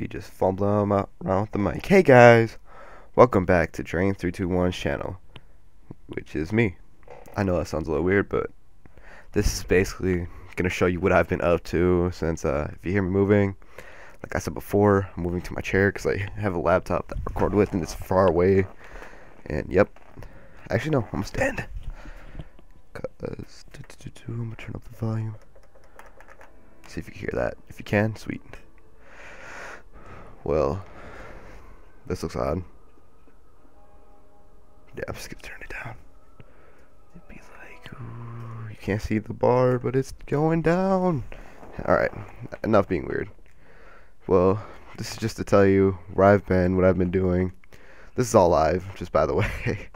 We just fumbling around with the mic. Hey guys, welcome back to Drain321's channel, which is me. I know that sounds a little weird, but this is basically gonna show you what I've been up to since if you hear me moving, like I said before, I'm moving to my chair because I have a laptop that I record with and it's far away. And yep, actually no, I'm gonna stand. Cause I'm gonna turn up the volume. See if you can hear that. If you can, sweet. Well, this looks odd. Yeah, I'm just gonna turn it down. It'd be like, ooh, you can't see the bar, but it's going down. Alright, enough being weird. Well, this is just to tell you where I've been, what I've been doing. This is all live, just by the way.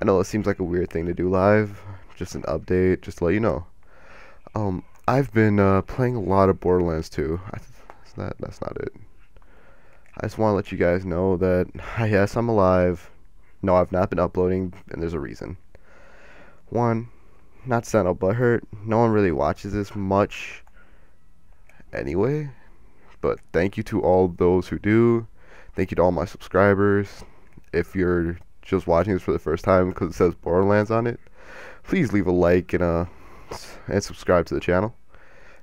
I know it seems like a weird thing to do live, just an update, just to let you know. I've been playing a lot of Borderlands 2. That's not it. I just want to let you guys know that, yes, I'm alive. No, I've not been uploading, and there's a reason. One, not to sound all butthurt, no one really watches this much anyway, but thank you to all those who do. Thank you to all my subscribers. If you're just watching this for the first time because it says Borderlands on it, please leave a like and subscribe to the channel.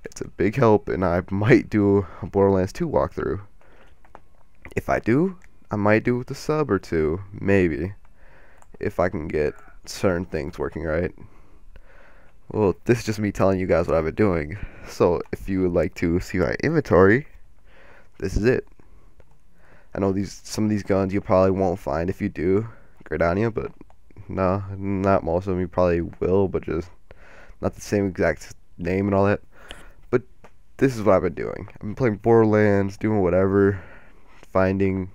It's a big help, and I might do a Borderlands 2 walkthrough. If I do, I might do it with a sub or two, maybe, if I can get certain things working right. Well, this is just me telling you guys what I've been doing. So if you would like to see my inventory, this is it. I know some of these guns you probably won't find. If you do, great on you, but no, not most of them. You probably will, but just not the same exact name and all that. But this is what I've been doing. I've been playing Borderlands, doing whatever, finding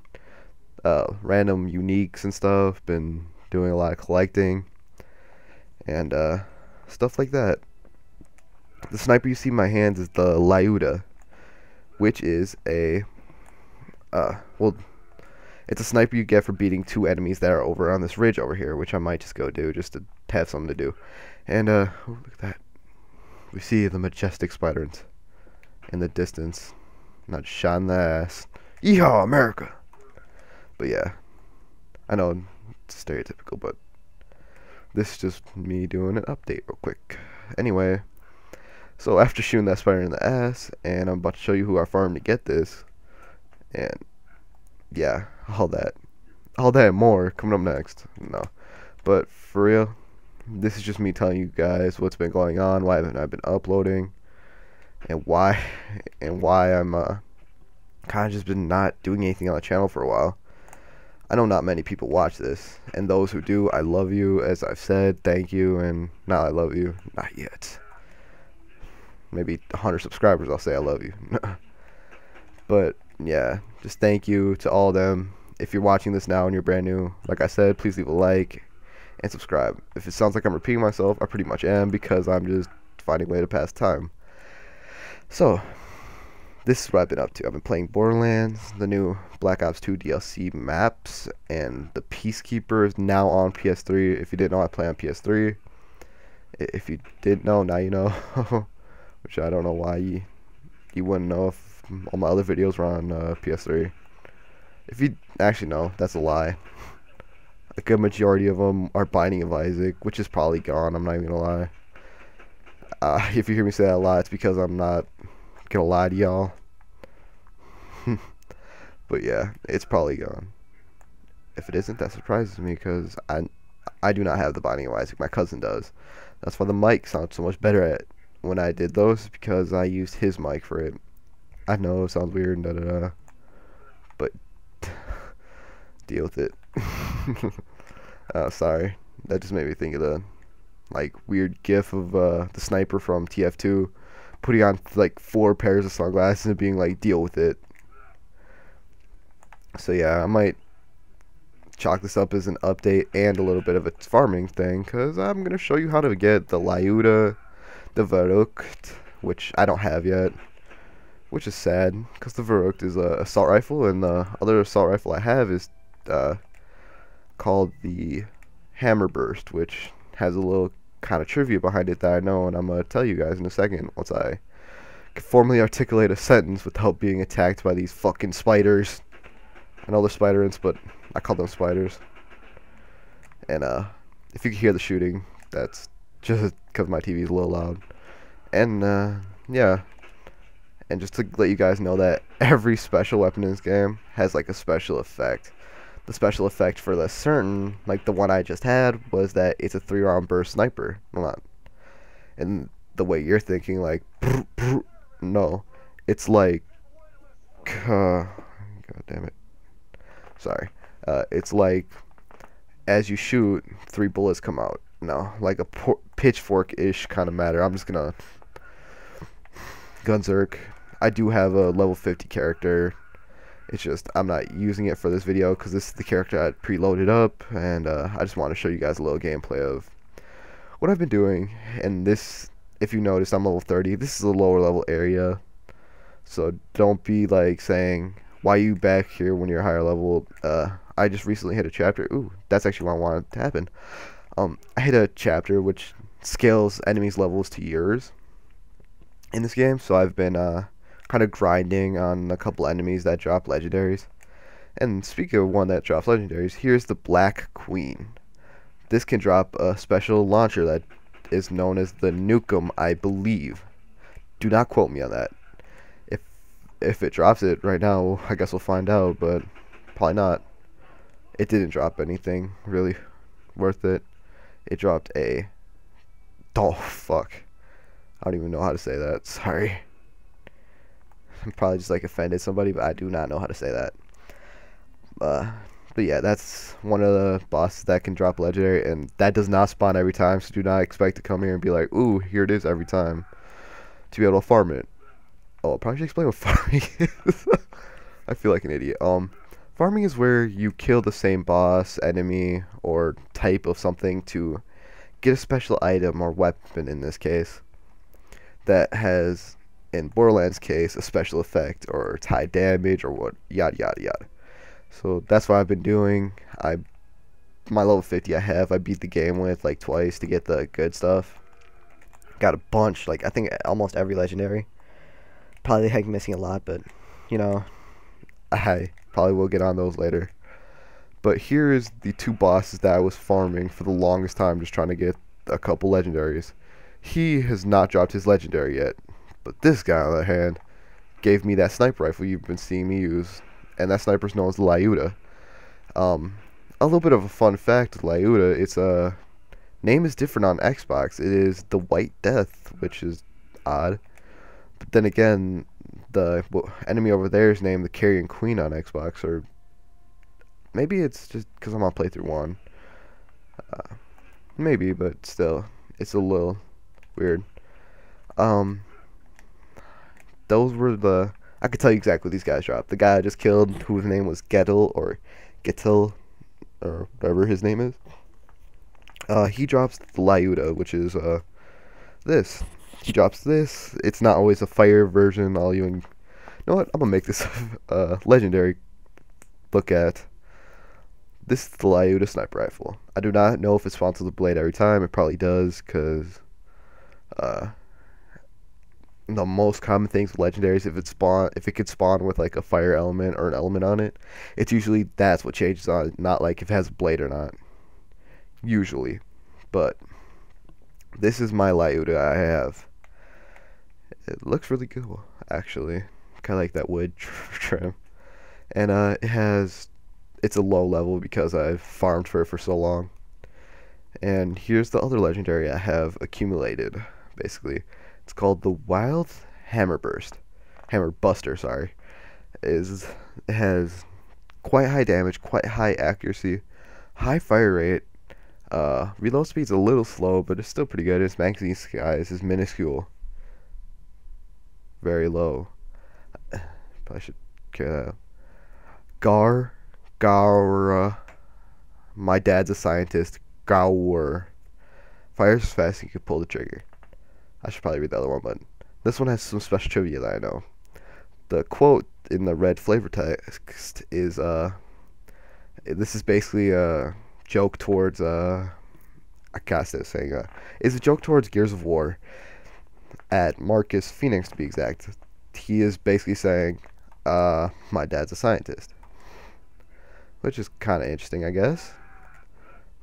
random uniques and stuff. Been doing a lot of collecting and stuff like that. The sniper you see in my hands is the Lyuda, which is a well, it's a sniper you get for beating two enemies that are over on this ridge over here, which I might just go do just to have something to do. And oh, look at that, we see the majestic spiders in the distance. Not shot in the ass. Yeehaw, America! But yeah, I know it's stereotypical, but this is just me doing an update real quick. Anyway, so after shooting that spider in the ass, and I'm about to show you who I farmed to get this, and yeah, all that and more coming up next. No, but for real, this is just me telling you guys what's been going on, why haven't I been uploading, and why I'm kind of just been not doing anything on the channel for a while. I know not many people watch this, and those who do, I love you. As I've said, thank you, and not I love you, not yet. Maybe 100 subscribers, I'll say I love you. But yeah, just thank you to all of them. If you're watching this now and you're brand new, like I said, please leave a like and subscribe. If it sounds like I'm repeating myself, I pretty much am, because I'm just finding a way to pass time. So this is what I've been up to. I've been playing Borderlands, the new Black Ops 2 DLC maps, and the Peacekeeper is now on PS3. If you didn't know, I play on PS3. If you didn't know, now you know. Which I don't know why you wouldn't know if all my other videos were on PS3. If you actually know, that's a lie. A good majority of them are Binding of Isaac, which is probably gone. I'm not even gonna lie. If you hear me say that a lot, it's because I'm not gonna lie to y'all. But yeah, it's probably gone. If it isn't, that surprises me, because I do not have the Binding of Isaac. My cousin does. That's why the mic sounds so much better at when I did those, because I used his mic for it. I know it sounds weird, but deal with it. Sorry, that just made me think of the weird gif of the sniper from TF2 putting on 4 pairs of sunglasses and being like, deal with it. So yeah, I might chalk this up as an update and a little bit of a farming thing, because I'm going to show you how to get the Lyuda, the Verrucht, which I don't have yet, which is sad, because the Verrucht is a assault rifle, and the other assault rifle I have is called the Hammerburst, which has a little kind of trivia behind it that I know, and I'm going to tell you guys in a second once I can formally articulate a sentence without being attacked by these fucking spiders. I know they're spiderants, but I call them spiders. And if you can hear the shooting, that's just because my TV is a little loud. And yeah, and just to let you guys know that every special weapon in this game has like a special effect. The special effect for the certain, like the one I just had, was that it's a 3-round burst sniper. Well, not, and the way you're thinking, like, no, it's like, god damn it, sorry, it's like, as you shoot, 3 bullets come out. No, like a pitchfork-ish kind of matter. I'm just gonna Gunzerk. I do have a level 50 character. It's just I'm not using it for this video because this is the character I preloaded up, and I just want to show you guys a little gameplay of what I've been doing. And this, if you notice, I'm level 30. This is a lower level area, so don't be like saying, why are you back here when you're higher level? I just recently hit a chapter. Ooh, that's actually what I wanted to happen. I hit a chapter which scales enemies' levels to yours in this game, so I've been kind of grinding on a couple enemies that drop legendaries. And speaking of one that drops legendaries, here's the Black Queen. This can drop a special launcher that is known as the Nukem, I believe. Do not quote me on that. If it drops it right now, I guess we'll find out, but probably not. It didn't drop anything really worth it. It dropped a... Oh, fuck. I don't even know how to say that. Sorry. I'm probably just like offended somebody, but I do not know how to say that. But yeah, that's one of the bosses that can drop legendary, and that does not spawn every time, so do not expect to come here and be like, ooh, here it is every time, to be able to farm it. Oh, I'll probably should explain what farming is. I feel like an idiot. Farming is where you kill the same boss, enemy, or type of something to get a special item or weapon in this case that has, in Borderlands case, a special effect or it's high damage or what, yada yada yada. So that's what I've been doing. My level 50 I beat the game with like twice to get the good stuff. Got a bunch, like I think almost every legendary. Probably heck missing a lot, but you know, I probably will get on those later. But here is the 2 bosses that I was farming for the longest time, just trying to get a couple legendaries. He has not dropped his legendary yet, but this guy on the other hand gave me that sniper rifle you've been seeing me use, and that sniper's known as the Lyuda. A little bit of a fun fact with Lyuda, its name is different on Xbox. It is the White Death, which is odd. But then again, the enemy over there is named the Carrion Queen on Xbox, or maybe it's just because I'm on playthrough 1. Maybe, but still, it's a little weird. Those were the... I could tell you exactly what these guys dropped. The guy I just killed, whose name was Gettel, or whatever his name is. He drops the Lyuda, which is this. He drops this. It's not always a fire version. You know what? I'm gonna make this legendary. Look at this is the Lyuda sniper rifle. I do not know if it spawns with a blade every time. It probably does, because the most common things with legendaries, if it could spawn with like a fire element or an element on it, it's usually that's what changes on it, not like if it has a blade or not. Usually, but this is my Lyuda I have. It looks really cool, actually. Kind of like that wood trim, and it's a low level because I've farmed for it for so long. And here's the other legendary I have accumulated. Basically, it's called the Wild Hammer Buster. Sorry, it has quite high damage, quite high accuracy, high fire rate. Reload speed's a little slow, but it's still pretty good. Its magazine size is minuscule, very low. Probably should carry that. Gaur. My dad's a scientist. Gaur. Fires as fast as you can pull the trigger. I should probably read the other one, but this one has some special trivia that I know. The quote in the red flavor text is this is basically a joke towards I can't say saying it's a joke towards Gears of War. at Marcus Phoenix to be exact. He is basically saying, my dad's a scientist. Which is kind of interesting, I guess.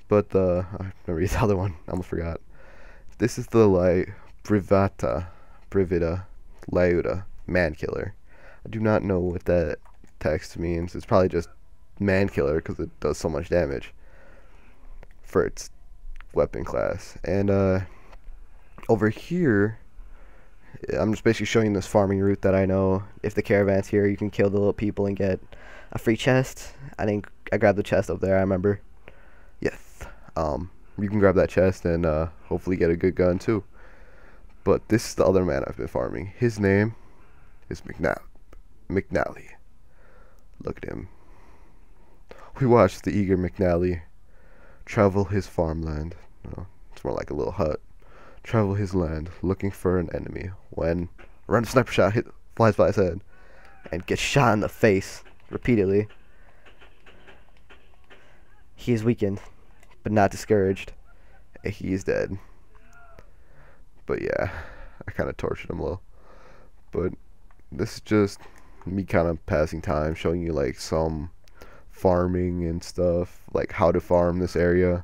But I'm gonna read the other one. I almost forgot. This is the Brivida Lauda man killer. I do not know what that text means. It's probably just man killer because it does so much damage for its weapon class. And over here, I'm just basically showing this farming route that I know. If the caravan's here, you can kill the little people and get a free chest. I grabbed the chest up there, I remember. Yes. You can grab that chest and hopefully get a good gun too. But this is the other man I've been farming. His name is McNally. Look at him. We watched the eager McNally travel his farmland. No, it's more like a little hut. Travel his land looking for an enemy when a random sniper shot flies by his head and gets shot in the face repeatedly. He is weakened, but not discouraged. He is dead. But yeah, I kind of tortured him a little. But this is just me kind of passing time, showing you like some farming and stuff, like how to farm this area.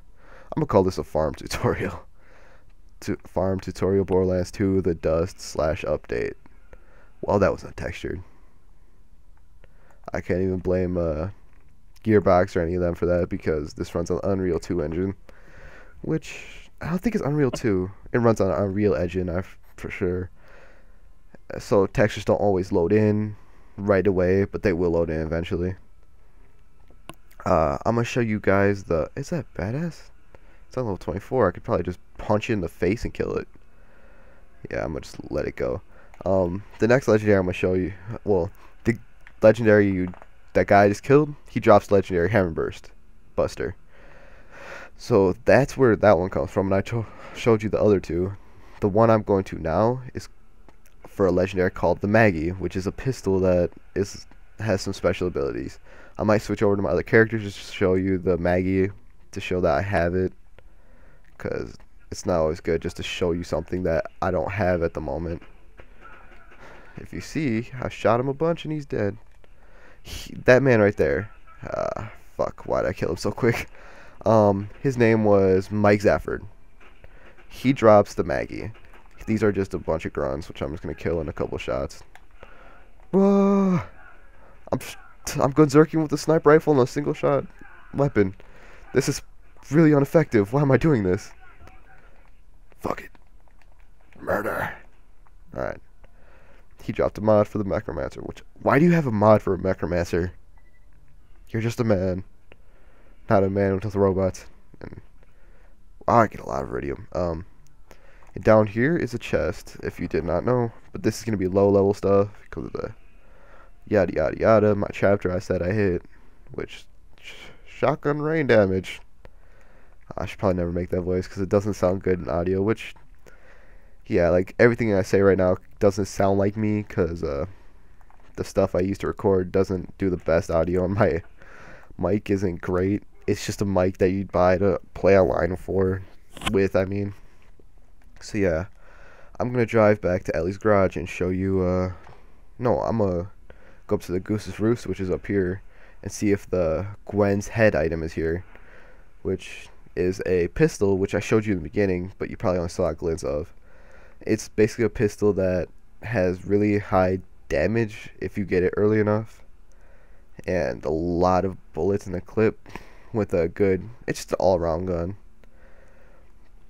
I'm gonna call this a farm tutorial. Farm tutorial Borderlands 2, the dust / update. Well, that was untextured. I can't even blame Gearbox or any of them for that because this runs on Unreal 2 engine, which I don't think it's Unreal 2. It runs on Unreal Engine, for sure. So textures don't always load in right away, but they will load in eventually. I'm gonna show you guys the. Is that badass? It's on level 24. I could probably just punch it in the face and kill it. Yeah, I'm gonna just let it go. The next legendary I'm gonna show you. Well, the legendary that guy just killed. He drops legendary Hammer Burst Buster. So that's where that one comes from, and I showed you the other two. The one I'm going to now is for a legendary called the Maggie, which is a pistol that has some special abilities. I might switch over to my other characters just to show you the Maggie, to show that I have it, because it's not always good just to show you something that I don't have at the moment. If you see, I shot him a bunch and he's dead. That man right there, fuck, why'd I kill him so quick? His name was Mike Zafford. He drops the Maggie. These are just a bunch of grunts, which I'm just gonna kill in a couple shots. Whoa! I'm going zerking with a sniper rifle and a single shot weapon. This is really ineffective. Why am I doing this? Fuck it. Murder. Alright. He dropped a mod for the Necromancer. Why do you have a mod for a Necromancer? You're just a man. Not a man with robots. And I get a lot of iridium. And down here is a chest, if you did not know. But this is going to be low level stuff because of the yada yada yada. My chapter I said I hit, which shotgun rain damage. I should probably never make that voice because it doesn't sound good in audio, which, yeah, like everything I say right now doesn't sound like me because the stuff I used to record doesn't do the best audio, and my mic isn't great. It's just a mic that you'd buy to play online with, I mean. So yeah, I'm gonna drive back to Ellie's garage and show you, no, I'm gonna go up to the Goose's Roost, which is up here, and see if the Gwen's head item is here, which is a pistol, which I showed you in the beginning, but you probably only saw a glimpse of. It's basically a pistol that has really high damage if you get it early enough, and a lot of bullets in the clip with a good, it's just an all-around gun.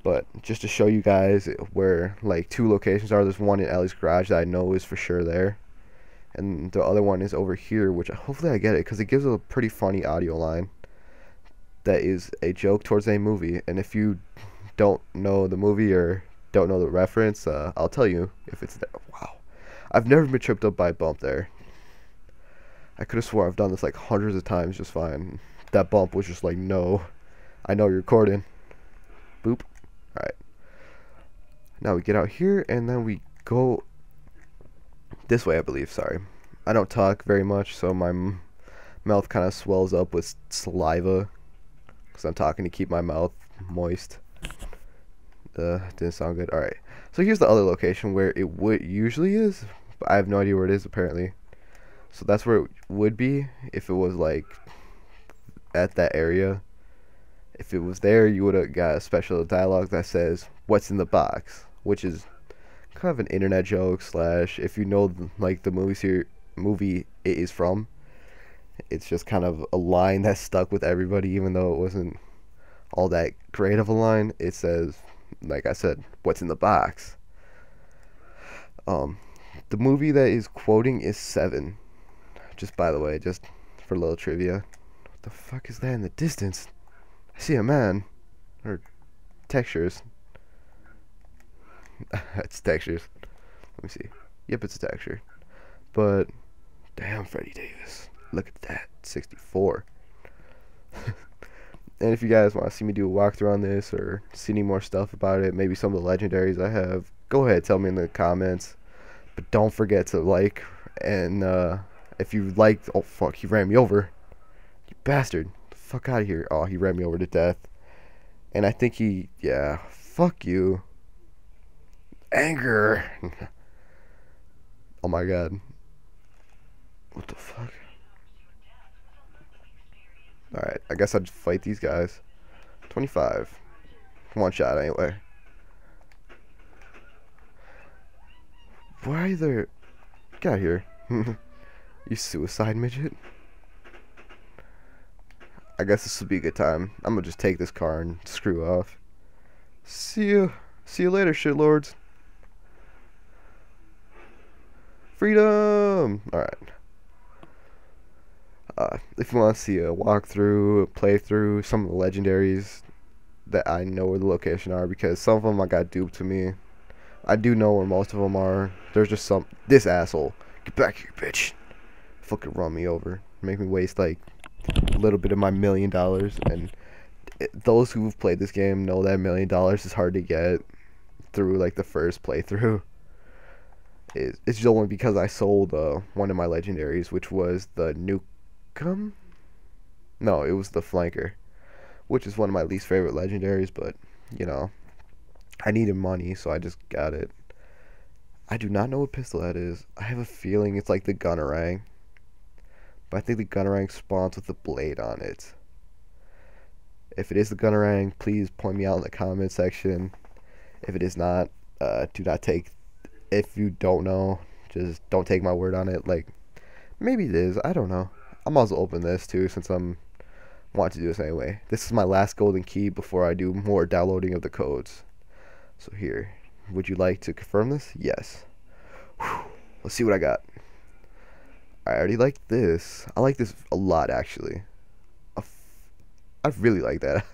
But just to show you guys where like two locations are, there's one in Ellie's garage that I know is for sure there, and the other one is over here, which hopefully I get it because it gives a pretty funny audio line that is a joke towards a movie. And if you don't know the movie or don't know the reference, I'll tell you if it's there. Wow, I've never been tripped up by a bump there. I could have swore I've done this like hundreds of times just fine. That bump was just like, no, I know you're recording. Boop. Alright, now we get out here and then we go this way, I believe. Sorry, I don't talk very much, so my mouth kind of swells up with saliva because I'm talking to keep my mouth moist. Didn't sound good. Alright. So here's the other location where it would usually is, but I have no idea where it is apparently. So that's where it would be if it was like at that area. If it was there, you would have got a special dialogue that says "What's in the box," which is kind of an internet joke slash if you know like the movie it is from. It's just kind of a line that stuck with everybody, even though it wasn't all that great of a line. It says, like I said, "What's in the box?" Um, the movie that is quoting is Seven. Just by the way, just for a little trivia. What the fuck is that in the distance? I see a man. Or textures. It's textures. Let me see. Yep, it's a texture. But, damn, Freddie Davis. Look at that. 64. And if you guys want to see me do a walkthrough on this or see any more stuff about it, maybe some of the legendaries I have, go ahead, tell me in the comments. But don't forget to like, and if you liked, oh fuck, he ran me over. You bastard. The fuck out of here. Oh, he ran me over to death. And I think yeah, fuck you. Anger. Oh my god. What the fuck? Alright, I guess I'll just fight these guys. 25. One shot anyway. Why are there... Get out of here. You suicide midget. I guess this will be a good time. I'm gonna just take this car and screw off. See you later, shitlords. Freedom! Alright. If you want to see a walkthrough, a playthrough, some of the legendaries that I know where the location are, because some of them I got duped to me. I do know where most of them are. There's just this asshole. Get back here, bitch. Fucking run me over. Make me waste like a little bit of my $1 million. And those who've played this game know that $1 million is hard to get through like the first playthrough. It's just only because I sold one of my legendaries, which was the Nukem? No, it was the Flanker, which is one of my least favorite legendaries, but, you know, I needed money, so I just got it. I do not know what pistol that is. I have a feeling it's like the Gunnerang, but I think the Gunnerang spawns with the blade on it. If it is the Gunnerang, please point me out in the comment section. If it is not, do not take... If you don't know, just don't take my word on it. Like, maybe it is. I don't know. I might as well open this too, since I'm want to do this anyway. This is my last golden key before I do more downloading of the codes. So here, would you like to confirm this? Yes. Whew. Let's see what I got. I already like this. I like this a lot, actually. I really like that.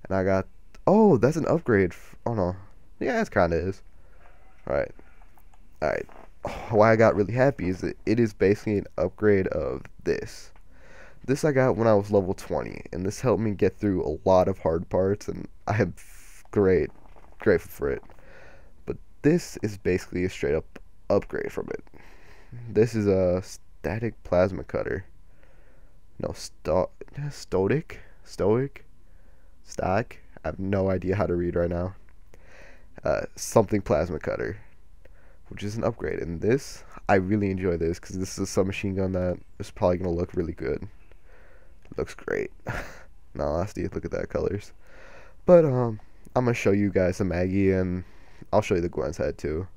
And I got... Oh, that's an upgrade. Oh, no. Yeah, it kind of is. Alright. Alright. Why I got really happy is that it is basically an upgrade of this. This I got when I was level 20. And this helped me get through a lot of hard parts. And I am grateful for it. But this is basically a straight up upgrade from it. This is a static plasma cutter. No, stoic? Stack? I have no idea how to read right now. Something plasma cutter, which is an upgrade. And this, I really enjoy this because this is a submachine gun that is probably going to look really good. It looks great. No, honesty, look at that colors. But I'm going to show you guys the Maggie, and I'll show you the Gwen's head too.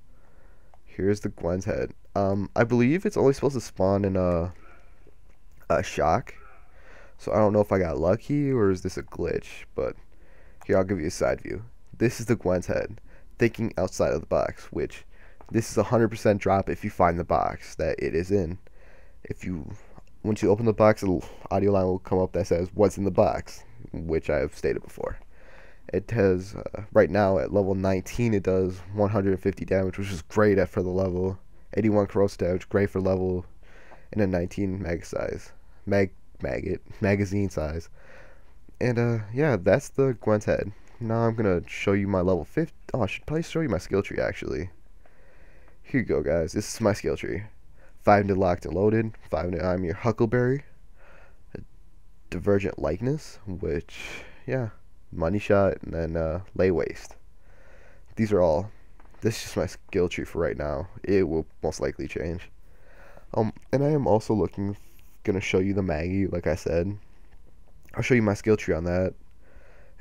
Here's the Gwen's head. I believe it's only supposed to spawn in a shock. So I don't know if I got lucky or is this a glitch, but here, I'll give you a side view. This is the Gwen's head, thinking outside of the box, which this is 100% drop if you find the box that it is in. Once you open the box, an audio line will come up that says, "What's in the box?" which I have stated before. It has, right now at level 19, it does 150 damage, which is great for the level. 81 corrosive damage, great for level in a 19 magazine size. And yeah, that's the Gwen's head. Now I'm gonna show you my level 50. Oh, I should probably show you my skill tree actually. Here you go, guys. This is my skill tree. 5 to locked and loaded. 5 to I'm your Huckleberry. A divergent likeness, which, yeah, money shot, and then lay waste. these are all. This is just my skill tree for right now. It will most likely change. And I am also gonna show you the Maggie, like I said. I'll show you my skill tree on that,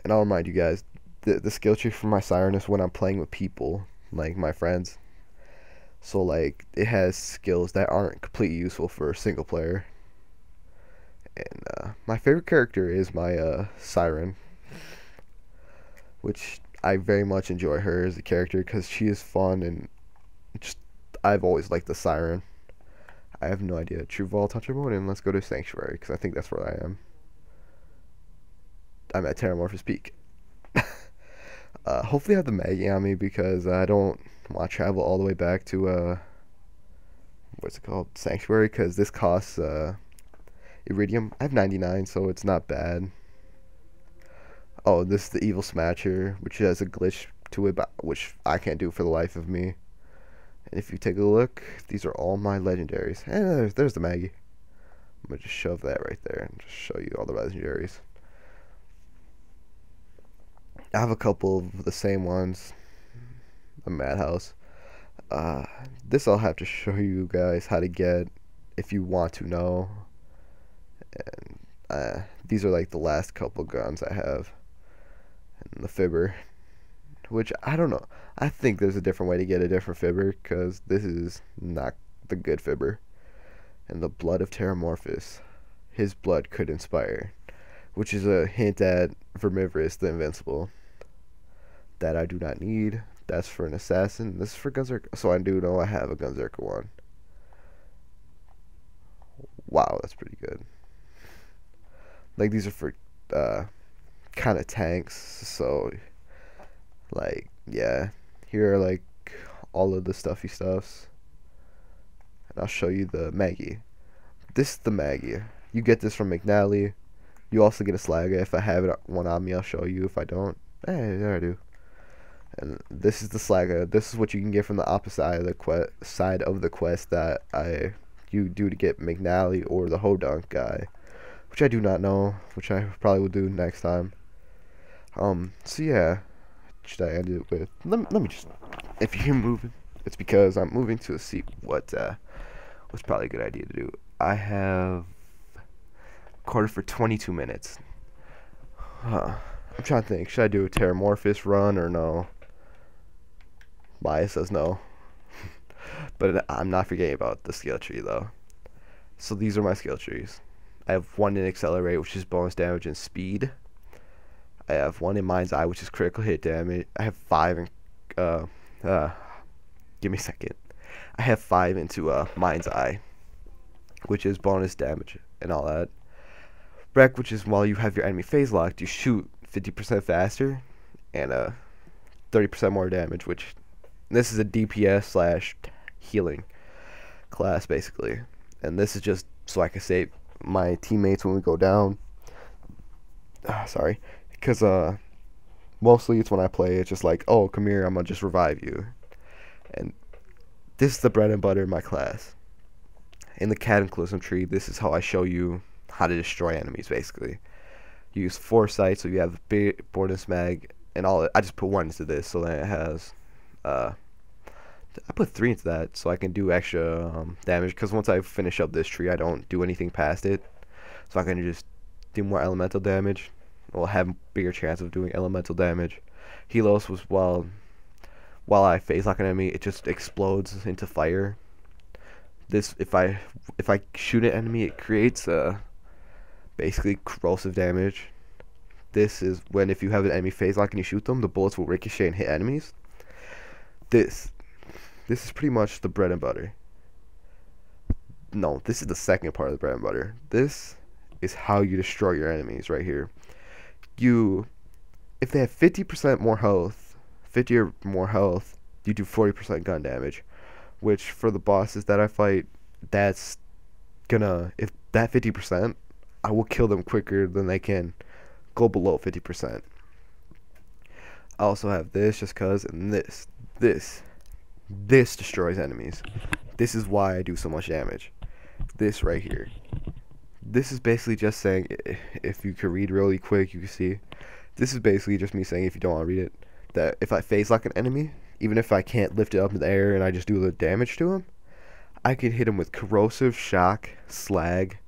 and I'll remind you guys the skill tree for my Siren is when I'm playing with people, like my friends. So like it has skills that aren't completely useful for a single player. And my favorite character is my Siren, which I very much enjoy her as a character because she is fun and just I've always liked the Siren. I have no idea. True Vault Toucher mode, and let's go to Sanctuary because I think that's where I am. I'm at Terramorphous Peak. Hopefully I have the Maggie on me because I don't want to travel all the way back to what's it called, Sanctuary, because this costs Iridium. I have 99, so it's not bad. Oh, this is the Evil Smatcher, which has a glitch to it, which I can't do for the life of me. And if you take a look, these are all my legendaries. And there's the Maggie. I'm going to just shove that right there and just show you all the legendaries. I have a couple of the same ones. A Madhouse. This I'll have to show you guys how to get if you want to know. And these are like the last couple guns I have. And the Fibber, which I don't know. I think there's a different way to get a different Fibber because this is not the good Fibber. And the Blood of Terramorphous. His blood could inspire, which is a hint at Vermivorous the Invincible. That I do not need. That's for an assassin. This is for Gunzerker. So I do know I have a Gunzerker one. Wow, that's pretty good. Like these are for kind of tanks. So like yeah, here are like all of the stuffy stuffs. And I'll show you the Maggie. This is the Maggie. You get this from McNally. You also get a Slagga. If I have one on me, I'll show you. If I don't, there I do. And this is the Slagga. This is what you can get from the opposite side of the quest that you do to get McNally or the Hodunk guy, which I do not know, which I probably will do next time. So yeah, should I end it with? Let me just. If you're moving, it's because I'm moving to see what's probably a good idea to do. I have recorded for 22 minutes. I'm trying to think. Should I do a Terramorphous run or no? Maya says no. But I'm not forgetting about the skill tree though. So these are my skill trees. I have one in Accelerate, which is bonus damage and speed. I have one in Mind's Eye, which is critical hit damage. I have 5 in give me a second. I have 5 into Mind's Eye, which is bonus damage and all that. Wreck, which is while you have your enemy phase locked, you shoot 50% faster and 30% more damage, which this is a DPS / healing class basically. And this is just so I can save my teammates when we go down. Sorry, because mostly it's when I play, it's just like, oh, come here, I'm gonna just revive you. And this is the bread and butter of my class. In the Cataclysm tree, this is how I show you how to destroy enemies basically. You use Foresight, so you have big bonus mag and all. I just put 1 into this, so then it has I put 3 into that so I can do extra damage, because once I finish up this tree I don't do anything past it, so I can just do more elemental damage. I'll have bigger chance of doing elemental damage. Helos was while I phase lock an enemy, it just explodes into fire. This if I shoot an enemy, it creates basically corrosive damage. This is when if you have an enemy phase lock and you shoot them, the bullets will ricochet and hit enemies. This is pretty much the bread and butter. No, this is the second part of the bread and butter. This is how you destroy your enemies right here. If they have 50% more health, 50 or more health, you do 40% gun damage, which for the bosses that I fight, that's gonna, if that 50%, I will kill them quicker than they can go below 50%. I also have this just cause, and this destroys enemies. This is why I do so much damage. This right here. This is basically just saying, if you could read really quick, you can see. This is basically just me saying, if you don't want to read it, that if I phase lock an enemy, even if I can't lift it up in the air and I just do the damage to him, I can hit him with corrosive shock, slag.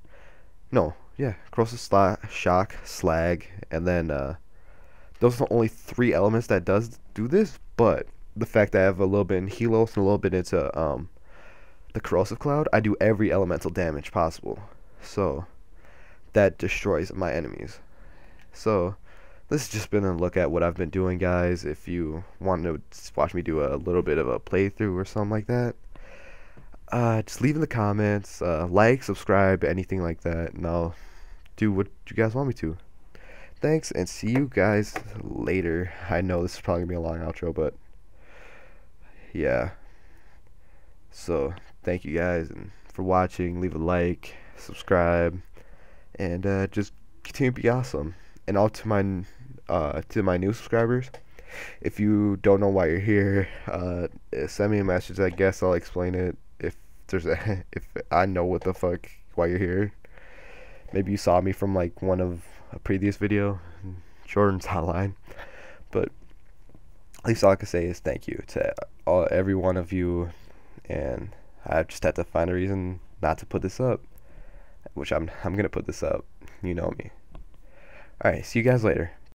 No, yeah, corrosive shock, slag, and then those are the only three elements that does do this. But the fact that I have a little bit in Helos and a little bit into the corrosive cloud, I do every elemental damage possible. So that destroys my enemies. So this has just been a look at what I've been doing, guys. If you want to watch me do a little bit of a playthrough or something like that, just leave in the comments, like, subscribe, anything like that, and I'll do what you guys want me to. Thanks, and see you guys later. I know this is probably going to be a long outro, but yeah. So, thank you guys and for watching. Leave a like, subscribe, and just continue to be awesome. And all to my new subscribers, if you don't know why you're here, send me a message. I guess I'll explain it if if I know what the fuck why you're here. Maybe you saw me from like one of a previous video. Jordan's online, but at least all I can say is thank you to every one of you, and I just had to find a reason not to put this up, which I'm gonna put this up. You know me. Alright, see you guys later.